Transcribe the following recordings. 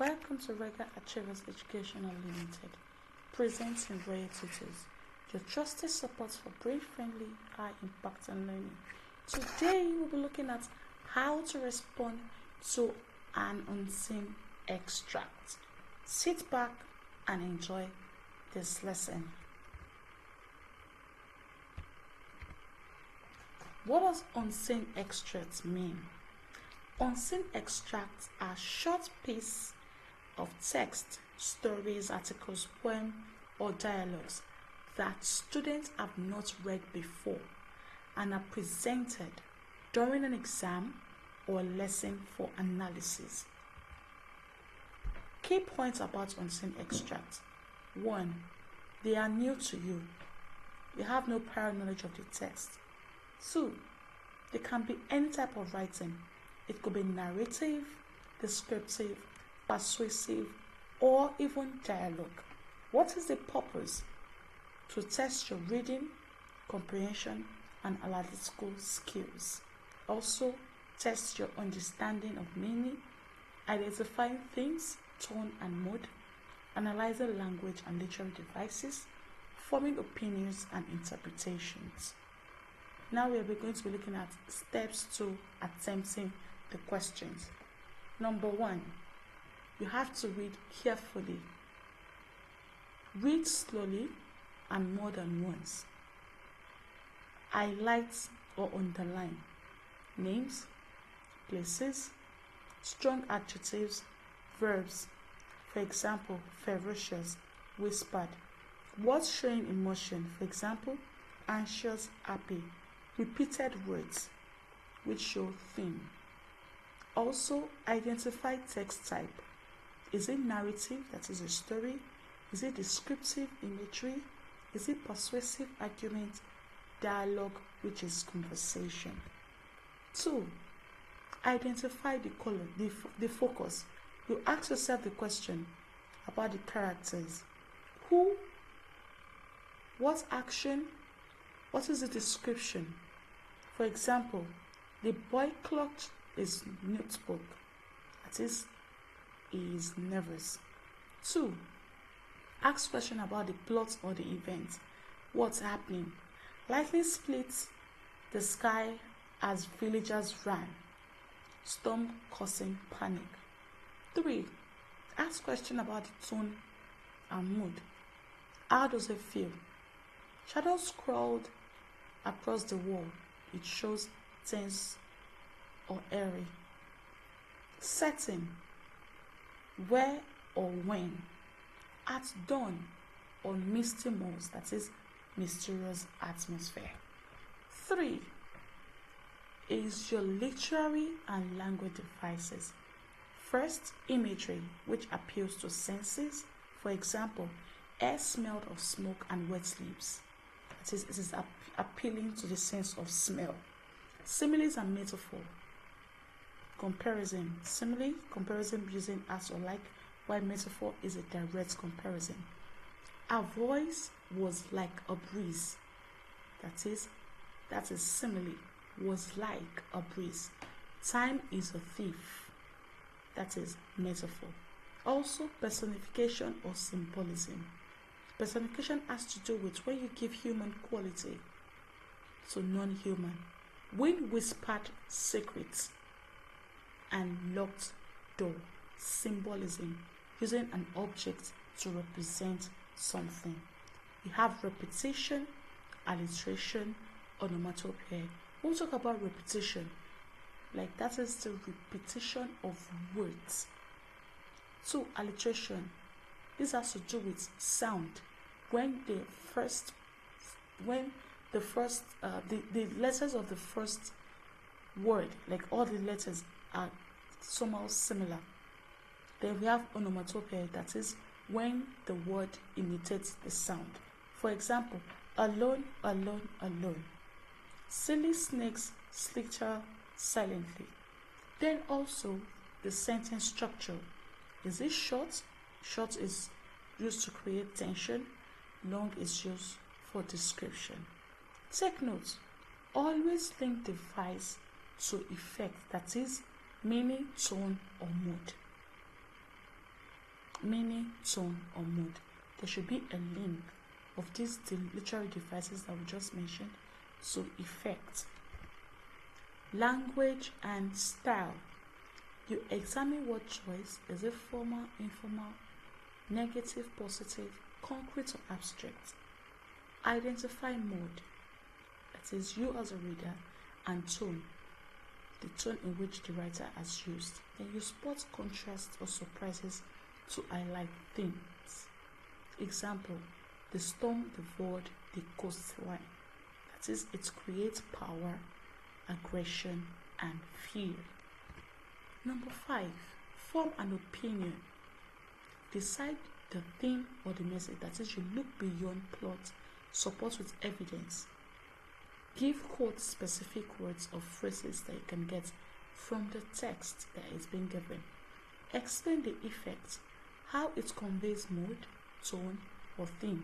Welcome to Regular Achievers Education Unlimited, presenting Royal Tutors, your trusted support for brain-friendly, high-impact learning. Today, we'll be looking at how to respond to an unseen extract. Sit back and enjoy this lesson. What does unseen extracts mean? Unseen extracts are short pieces of text, stories, articles, poems, or dialogues that students have not read before and are presented during an exam or lesson for analysis. Key points about unseen extracts. 1. They are new to you. You have no prior knowledge of the text. 2. They can be any type of writing. It could be narrative, descriptive, persuasive, or even dialogue. What is the purpose? To test your reading, comprehension, and analytical skills. Also, test your understanding of meaning, identifying themes, tone, and mood, analyzing language and literary devices, forming opinions and interpretations. Now we are going to be looking at steps to attempting the questions. Number 1, you have to read carefully. Read slowly and more than once. Highlight or underline names, places, strong adjectives, verbs. For example, ferocious, whispered. Words showing emotion. For example, anxious, happy. Repeated words which show theme. Also, identify text type. Is it narrative, that is a story? Is it descriptive imagery? Is it persuasive argument? Dialogue, which is conversation. 2. Identify the color, the focus. You ask yourself the question about the characters. Who? What action? What is the description? For example, the boy clutched his notebook. That is, he is nervous. 2. Ask question about the plot or the event. What's happening? Lightning splits the sky as villagers ran. Storm causing panic. 3. Ask question about the tone and mood. How does it feel? Shadows crawled across the wall. It shows tense or airy. Setting. Where or when? At dawn on misty moors, that is mysterious atmosphere. 3. Is your literary and language devices. First, imagery, which appeals to senses. For example, air smelled of smoke and wet leaves. It is appealing to the sense of smell. Similes and metaphor. Comparison. Simile, comparison using as or like, while metaphor is a direct comparison. Her voice was like a breeze. That is simile. Was like a breeze. Time is a thief. That is metaphor. Also, personification or symbolism. Personification has to do with when you give human quality to non-human. Wind whispered secrets and locked door. Symbolism, using an object to represent something. We have repetition, alliteration, onomatopoeia. We'll talk about repetition, like that is the repetition of words. 2. Alliteration. This has to do with sound. When the letters of the first word, like all the letters, are somehow similar. Then we have onomatopoeia, that is when the word imitates the sound. For example, alone, alone, alone. Silly snakes slither silently. Then also the sentence structure. Is it short? Short is used to create tension. Long is used for description. Take note. Always link device to effect, that is meaning, tone, or mood. meaning, tone, or mood. There should be a link of these literary devices that we just mentioned to effect. Language and style. You examine what choice is it formal, informal, negative, positive, concrete, or abstract. Identify mode, that is you as a reader, and tone, the tone in which the writer has used. Then you spot contrasts or surprises to highlight themes. Example, the storm devoured the coastline. That is, it creates power, aggression, and fear. Number 5, form an opinion. Decide the theme or the message. That is, you look beyond plot, support with evidence. Give quote specific words or phrases that you can get from the text that is being given. Explain the effect, how it conveys mood, tone, or theme.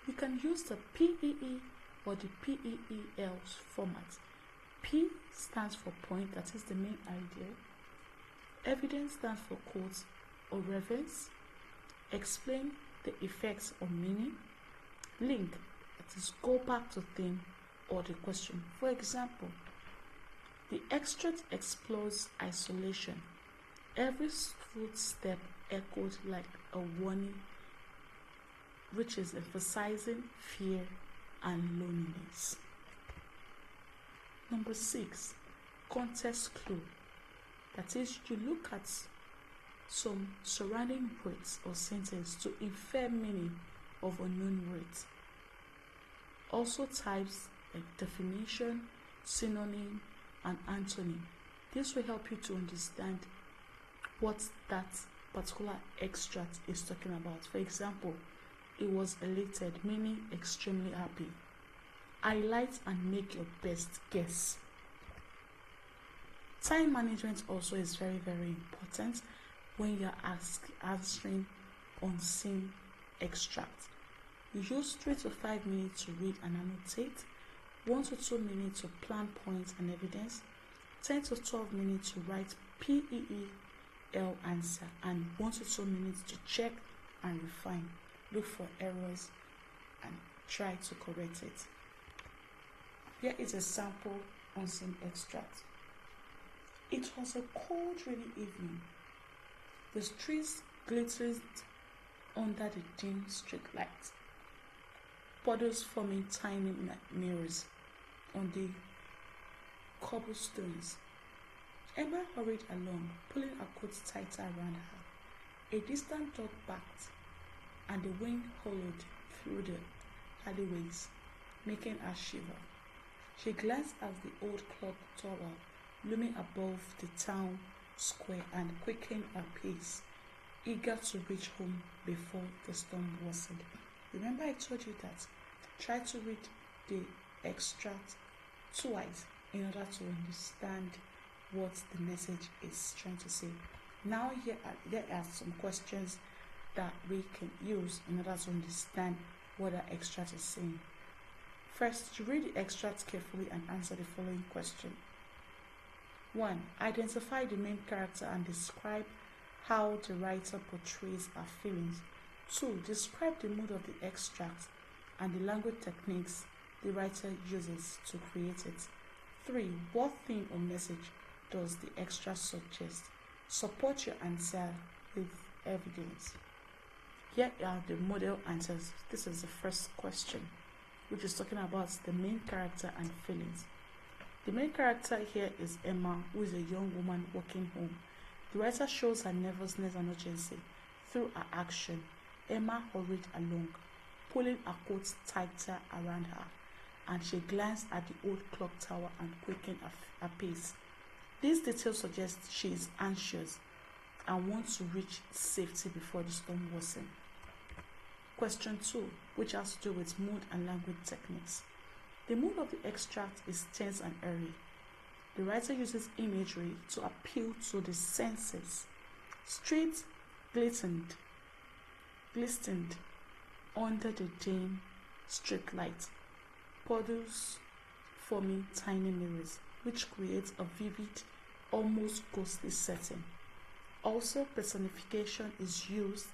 You can use the PEE or the PEEL format. P stands for point, that is the main idea. Evidence stands for quotes or reference. Explain the effects or meaning. Link, that is go back to theme or the question. For example, the extract explores isolation. Every footstep echoed like a warning, which is emphasizing fear and loneliness. Number 6, context clue. That is, you look at some surrounding words or sentences to infer meaning of unknown words. Also types like definition, synonym, and antonym. This will help you to understand what that particular extract is talking about. For example, it was elated, meaning extremely happy. Highlight and make your best guess. Time management also is very, very important when you're answering unseen extract. You use 3 to 5 minutes to read and annotate, 1 to 2 minutes to plan points and evidence, 10 to 12 minutes to write PEEL answer, and 1 to 2 minutes to check and refine. Look for errors and try to correct it. Here is a sample unseen extract. It was a cold, rainy evening. The streets glittered under the dim street light, puddles forming tiny mirrors on the cobblestones. Emma hurried along, pulling her coat tighter around her. A distant dog barked, and the wind howled through the alleyways, making her shiver. She glanced at the old clock tower looming above the town square and quickened her pace, eager to reach home before the storm worsened. Remember I told you that try to read the extract twice in order to understand what the message is trying to say. Now there are some questions that we can use in order to understand what the extract is saying. First, you read the extract carefully and answer the following question. 1. Identify the main character and describe how the writer portrays her feelings. 2. Describe the mood of the extract and the language techniques the writer uses to create it. 3. What theme or message does the extract suggest? Support your answer with evidence. Here are the model answers. This is the first question, which is talking about the main character and feelings. The main character here is Emma, who is a young woman walking home. The writer shows her nervousness and urgency through her action. Emma hurried along, pulling her coat tighter around her, and she glanced at the old clock tower and quickened her pace. These details suggest she is anxious and wants to reach safety before the storm worsens. Question 2, which has to do with mood and language techniques. The mood of the extract is tense and airy. The writer uses imagery to appeal to the senses. Streets glistened under the dim street light, puddles forming tiny mirrors, which creates a vivid, almost ghostly setting. Also, personification is used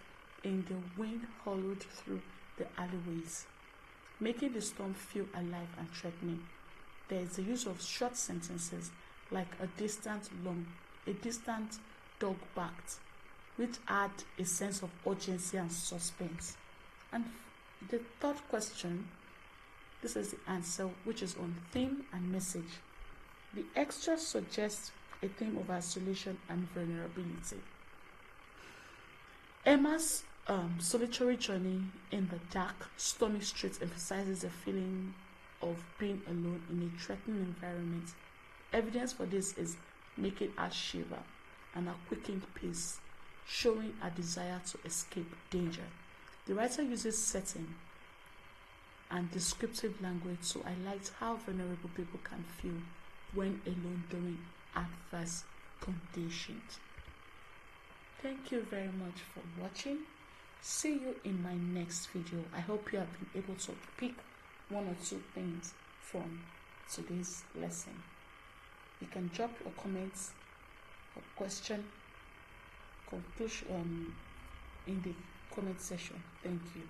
in the wind hollowed through the alleyways, making the storm feel alive and threatening. There is the use of short sentences like a distant dog barked, which add a sense of urgency and suspense. And the third question, this is the answer, which is on theme and message. The extra suggests a theme of isolation and vulnerability. Emma's solitary journey in the dark, stormy streets emphasizes the feeling of being alone in a threatening environment. Evidence for this is making her shiver and a quickened pace, showing a desire to escape danger. The writer uses setting and descriptive language to highlight how vulnerable people can feel when alone during adverse conditions. Thank you very much for watching. See you in my next video. I hope you have been able to pick one or two things from today's lesson. You can drop your comments or question, conclusion in the comment section. Thank you.